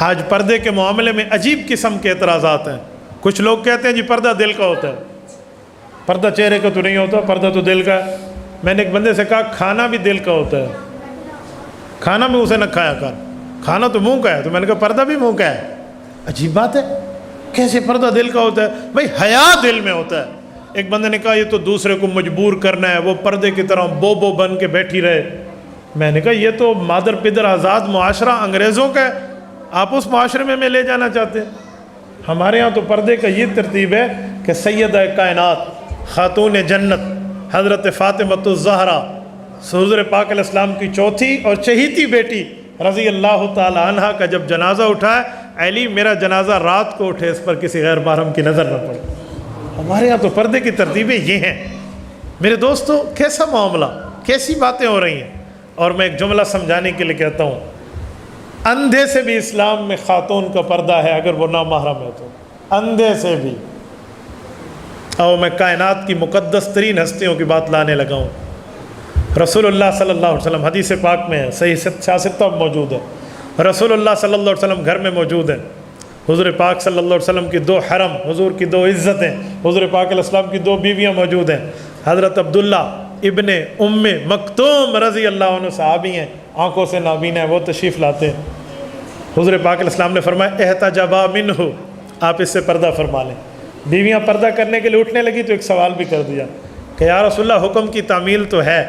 آج پردے کے معاملے میں عجیب قسم کے اعتراضات ہیں. کچھ لوگ کہتے ہیں جی پردہ دل کا ہوتا ہے. پردہ چہرے کا تو نہیں ہوتا، پردہ تو دل کا ہے. میں نے ایک بندے سے کہا کھانا بھی دل کا ہوتا ہے، کھانا بھی اسے نہ کھایا کر، کھانا تو منہ کا ہے. تو میں نے کہا پردہ بھی منہ کا ہے. عجیب بات ہے، کیسے پردہ دل کا ہوتا ہے؟ بھائی حیا دل میں ہوتا ہے. ایک بندے نے کہا یہ تو دوسرے کو مجبور کرنا ہے، وہ پردے کی طرح بو بن کے بیٹھی رہے. میں نے کہا یہ تو مادر پدر آزاد معاشرہ انگریزوں کا ہے، آپ اس معاشرے میں لے جانا چاہتے ہیں. ہمارے ہاں تو پردے کا یہ ترتیب ہے کہ سیدہ کائنات خاتون جنت حضرت فاطمۃ الزہرا حضور پاک علیہ السلام کی چوتھی اور چہیتی بیٹی رضی اللہ تعالی عنہا کا جب جنازہ اٹھا ہے، علی میرا جنازہ رات کو اٹھے، اس پر کسی غیر محرم کی نظر نہ پڑے. ہمارے یہاں تو پردے کی ترتیبیں یہ ہیں. میرے دوستو کیسا معاملہ، کیسی باتیں ہو رہی ہیں. اور میں ایک جملہ سمجھانے کے لیے کہتا ہوں، اندھے سے بھی اسلام میں خاتون کا پردہ ہے اگر وہ نامحرم ہے تو، اندھے سے بھی. اور میں کائنات کی مقدس ترین ہستیوں کی بات لانے لگا ہوں. رسول اللہ صلی اللہ علیہ وسلم حدیث پاک میں ہے، صحیح سیاست موجود ہے. رسول اللہ صلی اللہ علیہ وسلم گھر میں موجود ہیں. حضور پاک صلی اللہ علیہ وسلم کی 2 حرم، حضور کی 2 عزتیں، حضور پاک علیہ السلام کی 2 بیویاں موجود ہیں. حضرت عبداللہ ابن ام مکتوم رضی اللہ عنہ صحابی ہیں، آنکھوں سے نابینا ہے، وہ تشریف لاتے ہیں. حضور پاک علیہ السلام نے فرمایا احتجبا منہ، آپ اس سے پردہ فرما لیں. بیویاں پردہ کرنے کے لیے اٹھنے لگی تو ایک سوال بھی کر دیا کہ یا رسول اللہ حکم کی تعمیل تو ہے،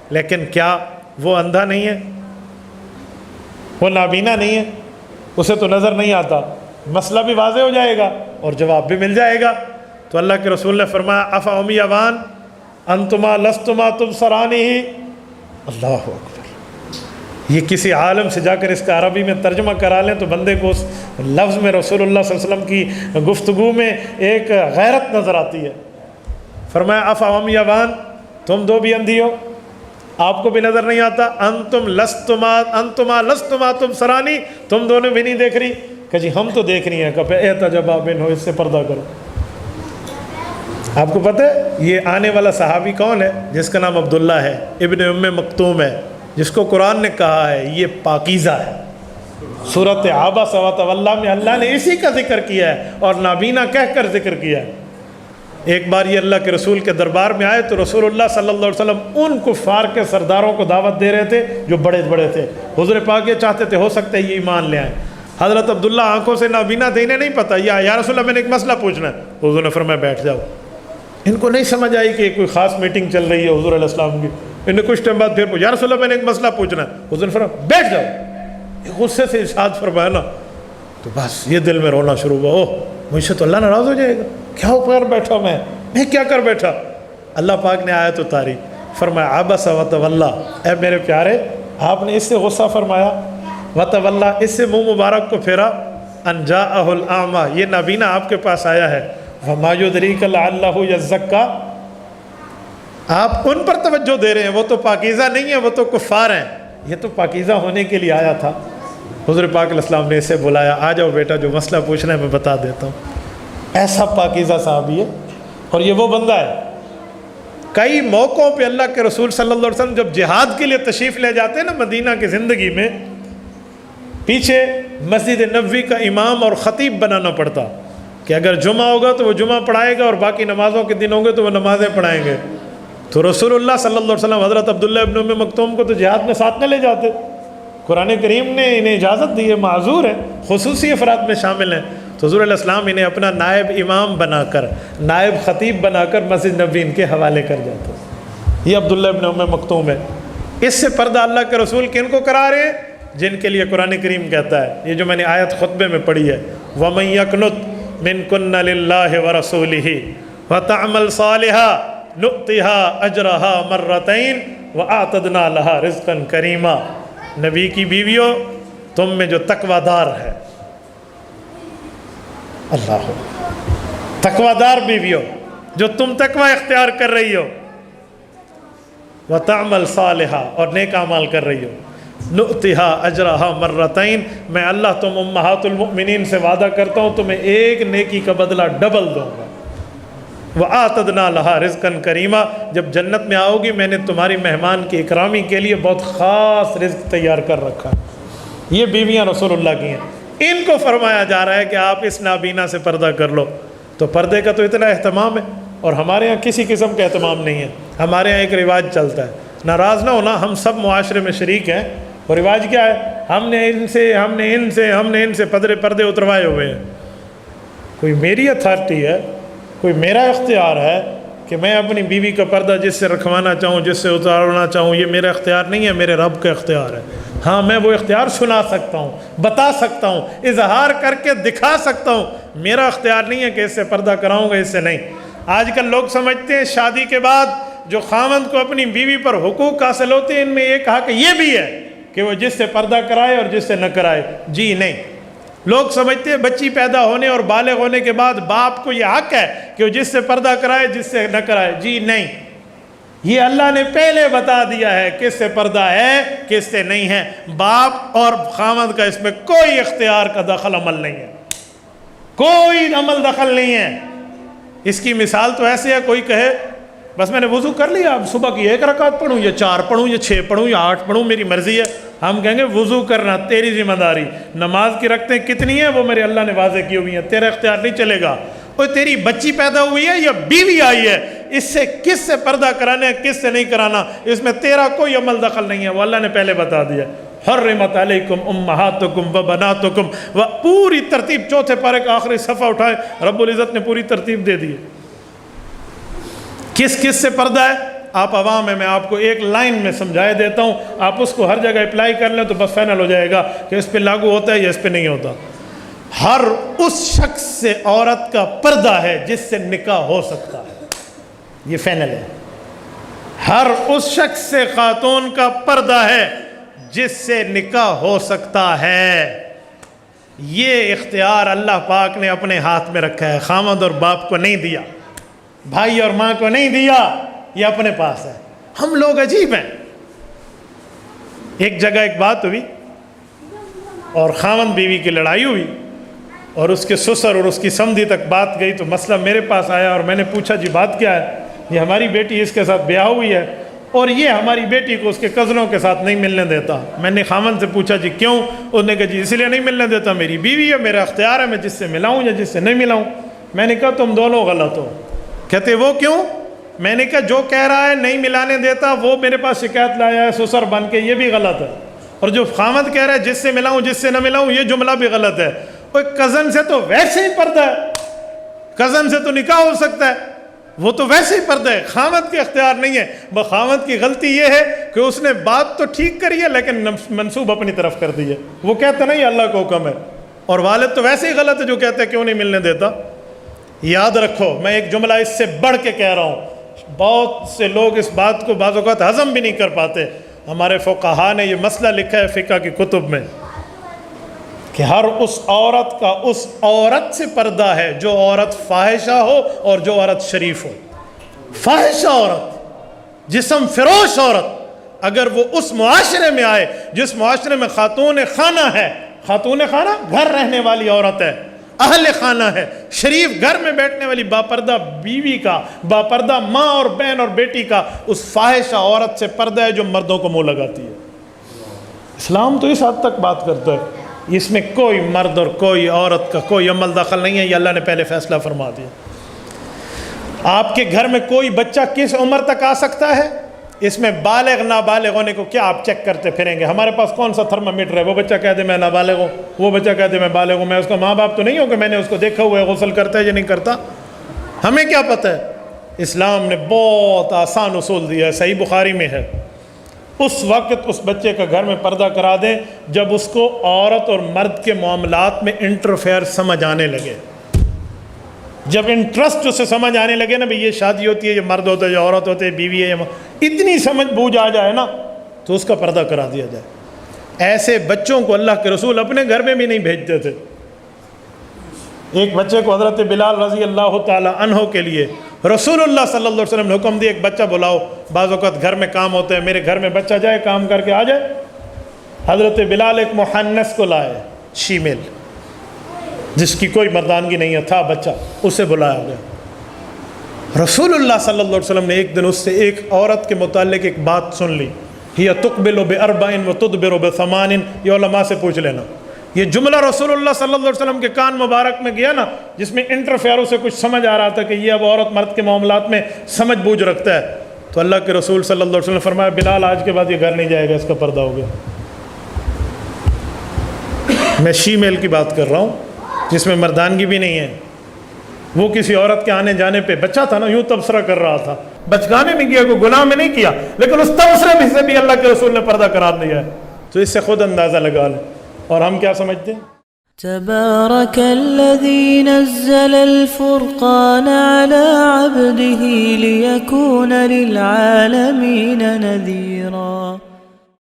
لیکن کیا وہ اندھا نہیں ہے، وہ نابینا نہیں ہے، اسے تو نظر نہیں آتا؟ مسئلہ بھی واضح ہو جائے گا اور جواب بھی مل جائے گا. تو اللہ کے رسول نے فرمایا افا امیوان انتما لستما تبصرانی ہی. اللہ اکبر. یہ کسی عالم سے جا کر اس کا عربی میں ترجمہ کرا لیں تو بندے کو اس لفظ میں رسول اللہ صلی اللہ علیہ وسلم کی گفتگو میں ایک غیرت نظر آتی ہے. فرمایا افا امیوان، تم 2 بھی اندھی ہو، آپ کو بھی نظر نہیں آتا؟ انتما لستما تبصرانی، تم دونوں بھی نہیں دیکھ رہی؟ کہ جی ہم تو دیکھ رہی ہیں. کہ احتجبا منہ، اس سے پردہ کرو. آپ کو پتہ ہے یہ آنے والا صحابی کون ہے؟ جس کا نام عبداللہ ہے، ابن ام مکتوم ہے، جس کو قرآن نے کہا ہے یہ پاکیزہ ہے. سورۃ عبس وتولی میں اللہ نے اسی کا ذکر کیا ہے اور نابینا کہہ کر ذکر کیا ہے. ایک بار یہ اللہ کے رسول کے دربار میں آئے تو رسول اللہ صلی اللہ علیہ وسلم ان کفار کے سرداروں کو دعوت دے رہے تھے جو بڑے بڑے تھے. حضور پاک یہ چاہتے تھے ہو سکتا ہے یہ ایمان لے آئیں. حضرت عبداللہ آنکھوں سے نابینا تھے، انہیں نہیں پتہ. یا رسول اللہ میں نے ایک مسئلہ پوچھنا ہے. حضور نے فرمایا بیٹھ جاؤ. ان کو نہیں سمجھ آئی کہ کوئی خاص میٹنگ چل رہی ہے حضور علیہ السلام کی. انہیں کچھ ٹائم بعد پھر یا رسول اللہ میں نے ایک مسئلہ پوچھنا ہے. حضور نے فرمایا بیٹھ جاؤ. غصے سے ارشاد فرمایا نا تو بس یہ دل میں رونا شروع ہوا، اوہ مجھ سے تو اللہ ناراض ہو جائے گا، کیا کر بیٹھا میں کیا کر بیٹھا. اللہ پاک نے آیت اتاری، فرمایا عبس وتولی، اے میرے پیارے آپ نے اس سے غصہ فرمایا، وتولی اس سے منہ مبارک کو پھیرا، ان جاءہ الاعمی یہ نابینا آپ کے پاس آیا ہے، وما یدریک لعلہ یزکا آپ ان پر توجہ دے رہے ہیں. وہ تو پاکیزہ نہیں ہے، وہ تو کفار ہیں، یہ تو پاکیزہ ہونے کے لیے آیا تھا. حضور پاک علیہ السلام نے اسے بلایا، آ جاؤ بیٹا جو مسئلہ پوچھنا ہے میں بتا دیتا ہوں. ایسا پاکیزہ صحابی ہے اور یہ وہ بندہ ہے. کئی موقعوں پہ اللہ کے رسول صلی اللہ علیہ وسلم جب جہاد کے لیے تشریف لے جاتے ہیں نا مدینہ کی زندگی میں، پیچھے مسجد نبوی کا امام اور خطیب بنانا پڑتا کہ اگر جمعہ ہوگا تو وہ جمعہ پڑھائے گا اور باقی نمازوں کے دن ہوں گے تو وہ نمازیں پڑھائیں گے. تو رسول اللہ صلی اللہ علیہ وسلم حضرت عبداللہ ابن ام مکتوم کو تو جہاد میں ساتھ نہ لے جاتے. قرآن کریم نے انہیں اجازت دی ہے، معذور ہے، خصوصی افراد میں شامل ہیں. تو حضور علیہ السلام انہیں اپنا نائب امام بنا کر، نائب خطیب بنا کر مسجد نبوی ان کے حوالے کر جاتے. یہ عبداللہ ابن ام مکتوم ہے. اس سے پردہ اللہ کے رسول کن کو کرا رہے ہیں؟ جن کے لیے قرآن کریم کہتا ہے، یہ جو میں نے آیت خطبے میں پڑھی ہے، وَمَن يَقْنُتْ مِنْكُنَّ لِلَّهِ وَرَسُولِهِ وَتَعْمَلْ صَالِحًا نُؤْتِهَا أَجْرَهَا مَرَّتَيْنِ وَآتَدْنَا لَهَا رِزْقًا كَرِيمًا. نبی کی بیویوں تم میں جو تقوی دار ہے، اللہ تقوی دار بیویوں جو تم تقوی اختیار کر رہی ہو، وَتَعْمَلْ صَالِحًا اور نیک اعمال کر رہی ہو، نُؤْتِهَا أَجْرَهَا مَرَّتَيْنِ میں اللہ تم امہات المؤمنین سے وعدہ کرتا ہوں تمہیں ایک نیکی کا بدلہ ڈبل دوں گا. وَآتَدْنَا لَهَا رِزْقًا كَرِيمًا جب جنت میں آؤ گی میں نے تمہاری مہمان کی اکرامی کے لیے بہت خاص رزق تیار کر رکھا. یہ بیویاں رسول اللہ کی ہیں. ان کو فرمایا جا رہا ہے کہ آپ اس نابینا سے پردہ کر لو۔ تو پردے کا تو اتنا اہتمام ہے، اور ہمارے ہاں کسی قسم کا اہتمام نہیں ہے۔ ہمارے ہاں ایک رواج چلتا ہے، ناراض نہ ہونا، ہم سب معاشرے میں شریک ہیں، اور رواج کیا ہے؟ ہم نے ان سے پردے اتروائے ہوئے ہیں۔ کوئی میری اتھارٹی ہے، کوئی میرا اختیار ہے کہ میں اپنی بیوی کا پردہ جس سے رکھوانا چاہوں، جس سے اتارنا چاہوں، یہ میرا اختیار نہیں ہے، میرے رب کا اختیار ہے۔ ہاں، میں وہ اختیار سنا سکتا ہوں، بتا سکتا ہوں، اظہار کر کے دکھا سکتا ہوں، میرا اختیار نہیں ہے کہ اس سے پردہ کراؤں گا، اس سے نہیں۔ آج کل لوگ سمجھتے ہیں شادی کے بعد جو خاوند کو اپنی بیوی پر حقوق حاصل ہوتے ہیں، ان میں ایک حق یہ بھی ہے کہ وہ جس سے پردہ کرائے اور جس سے نہ کرائے۔ جی نہیں، لوگ سمجھتے ہیں بچی پیدا ہونے اور بالغ ہونے کے بعد باپ کو یہ حق ہے کہ وہ جس سے پردہ کرائے، جس سے نہ کرائے۔ جی نہیں، یہ اللہ نے پہلے بتا دیا ہے کس سے پردہ ہے، کس سے نہیں ہے۔ باپ اور خاوند کا اس میں کوئی اختیار کا دخل عمل نہیں ہے، کوئی عمل دخل نہیں ہے۔ اس کی مثال تو ایسے ہے، کوئی کہے بس میں نے وضو کر لیا، اب صبح کی 1 رکعت پڑھوں یا 4 پڑھوں یا 6 پڑھوں یا 8 پڑھوں، میری مرضی ہے۔ ہم کہیں گے وضو کرنا تیری ذمہ داری، نماز کی رکعتیں کتنی ہیں وہ میرے اللہ نے واضح کی ہوئی ہیں، تیرا اختیار نہیں چلے گا۔ اور تیری بچی پیدا ہوئی ہے یا بیوی آئی ہے، اس سے کس سے پردہ کرانا ہے، کس سے نہیں کرانا، اس میں تیرا کوئی عمل دخل نہیں ہے، وہ اللہ نے پہلے بتا دیا۔ حرمت علیکم امہاتکم و بناتکم، و پوری ترتیب 4 پارے کا آخری صفحہ اٹھائے، رب العزت نے پوری ترتیب دے دی ہے۔ کس کس سے پردہ ہے؟ آپ عوام ہیں، میں آپ کو ایک لائن میں سمجھائے دیتا ہوں، آپ اس کو ہر جگہ اپلائی کر لیں تو بس فائنل ہو جائے گا کہ اس پہ لاگو ہوتا ہے یا اس پہ نہیں ہوتا۔ ہر اس شخص سے عورت کا پردہ ہے جس سے نکاح ہو سکتا ہے، یہ فائنل ہے۔ ہر اس شخص سے خاتون کا پردہ ہے جس سے نکاح ہو سکتا ہے۔ یہ اختیار اللہ پاک نے اپنے ہاتھ میں رکھا ہے، خاوند اور باپ کو نہیں دیا، بھائی اور ماں کو نہیں دیا، یہ اپنے پاس ہے۔ ہم لوگ عجیب ہیں۔ ایک جگہ ایک بات ہوئی اور خاوند بیوی کی لڑائی ہوئی، اور اس کے سسر اور اس کی سمدھی تک بات گئی، تو مسئلہ میرے پاس آیا اور میں نے پوچھا جی بات کیا ہے؟ یہ ہماری بیٹی اس کے ساتھ بیاہ ہوئی ہے اور یہ ہماری بیٹی کو اس کے کزنوں کے ساتھ نہیں ملنے دیتا۔ میں نے خاوند سے پوچھا جی کیوں؟ انہوں نے کہا جی اس لیے نہیں ملنے دیتا، میری بیوی ہے، میرا اختیار ہے، میں جس سے ملاؤں یا جس سے نہیں ملاؤں۔ میں نے کہا تم دونوں غلط ہو۔ کہتے وہ کیوں؟ میں نے کہا جو کہہ رہا ہے نہیں ملانے دیتا وہ میرے پاس شکایت لایا ہے سسر بن کے، یہ بھی غلط ہے، اور جو خاوند کہہ رہا ہے جس سے ملاؤں جس سے نہ ملاؤں، یہ جملہ بھی غلط ہے۔ کوئی کزن سے تو ویسے ہی پردہ ہے، کزن سے تو نکاح ہو سکتا ہے، وہ تو ویسے ہی پردہ ہے، خاوند کے اختیار نہیں ہے۔ خاوند کی غلطی یہ ہے کہ اس نے بات تو ٹھیک کری ہے لیکن منسوب اپنی طرف کر دی ہے، وہ کہتا نہیں اللہ کو حکم ہے، اور والد تو ویسے ہی غلط ہے جو کہتا ہے کیوں نہیں ملنے دیتا۔ یاد رکھو، میں ایک جملہ اس سے بڑھ کے کہہ رہا ہوں، بہت سے لوگ اس بات کو بعض اوقات ہضم بھی نہیں کر پاتے۔ ہمارے فقہا نے یہ مسئلہ لکھا ہے فقہ کی کتب میں کہ ہر اس عورت کا اس عورت سے پردہ ہے جو عورت فاحشہ ہو اور جو عورت شریف ہو۔ فاحشہ عورت، جسم فروش عورت، اگر وہ اس معاشرے میں آئے جس معاشرے میں خاتون خانہ ہے، خاتون خانہ گھر رہنے والی عورت ہے، اہل خانہ ہے، شریف گھر میں بیٹھنے والی باپردہ بیوی کا، باپردہ ماں اور بہن اور بیٹی کا اس فاحشہ عورت سے پردہ ہے جو مردوں کو منہ لگاتی ہے۔ اسلام تو اس حد تک بات کرتا ہے، اس میں کوئی مرد اور کوئی عورت کا کوئی عمل دخل نہیں ہے، یہ اللہ نے پہلے فیصلہ فرما دیا۔ آپ کے گھر میں کوئی بچہ کس عمر تک آ سکتا ہے، اس میں بالغ نابالغ ہونے کو کیا آپ چیک کرتے پھریں گے؟ ہمارے پاس کون سا تھرمامیٹر ہے؟ وہ بچہ کہہ دے میں نابالغ ہوں، وہ بچہ کہہ دے میں بالغ ہوں، میں اس کا ماں باپ تو نہیں ہوں کہ میں نے اس کو دیکھا ہوا ہے غسل کرتا ہے یا نہیں کرتا، ہمیں کیا پتہ ہے؟ اسلام نے بہت آسان اصول دیا ہے، صحیح بخاری میں ہے، اس وقت اس بچے کا گھر میں پردہ کرا دیں جب اس کو عورت اور مرد کے معاملات میں انٹرفیئر سمجھ آنے لگے، جب انٹرسٹ اسے سمجھ آنے لگے نا، بھئی یہ شادی ہوتی ہے، یہ مرد ہوتا ہے، یہ عورت ہوتے ہے، بیوی ہے، اتنی سمجھ بوجھ آ جائے نا تو اس کا پردہ کرا دیا جائے۔ ایسے بچوں کو اللہ کے رسول اپنے گھر میں بھی نہیں بھیجتے تھے۔ ایک بچے کو حضرت بلال رضی اللہ تعالی عنہ کے لیے رسول اللہ صلی اللہ علیہ وسلم نے حکم دیا ایک بچہ بلاؤ، بعض اوقات گھر میں کام ہوتا ہے، میرے گھر میں بچہ جائے کام کر کے آ جائے۔ حضرت بلال ایک محنث کو لائے، شیمیل، جس کی کوئی مردانگی نہیں ہے، تھا بچہ، اسے بلایا گیا۔ رسول اللہ صلی اللہ علیہ وسلم نے ایک دن اس سے ایک عورت کے متعلق ایک بات سن لی، ہی تقبل باربع وتدبر بثمان، یہ علماء سے پوچھ لینا، یہ جملہ رسول اللہ صلی اللہ علیہ وسلم کے کان مبارک میں گیا نا، جس میں انٹرفیئروں سے کچھ سمجھ آ رہا تھا کہ یہ اب عورت مرد کے معاملات میں سمجھ بوجھ رکھتا ہے، تو اللہ کے رسول صلی اللہ علیہ وسلم نے فرمایا بلال آج کے بعد یہ گھر نہیں جائے گا، اس کا پردہ ہو گیا۔ میں شی میل کی بات کر رہا ہوں جس میں مردانگی بھی نہیں ہے۔ وہ کسی عورت کے آنے جانے پہ بچہ تھا نا، یوں تبصرہ کر رہا تھا، بچگانے میں کیا، کوئی گناہ میں نہیں کیا، لیکن اس تبصرے میں سے بھی اللہ کے رسول نے پردہ قرار دیا ہے، تو اس سے خود اندازہ لگا لیں۔ اور ہم کیا سمجھتے ہیں؟ تبارك الذي نزل الفرقان على عبده ليكون للعالمين نذيرا۔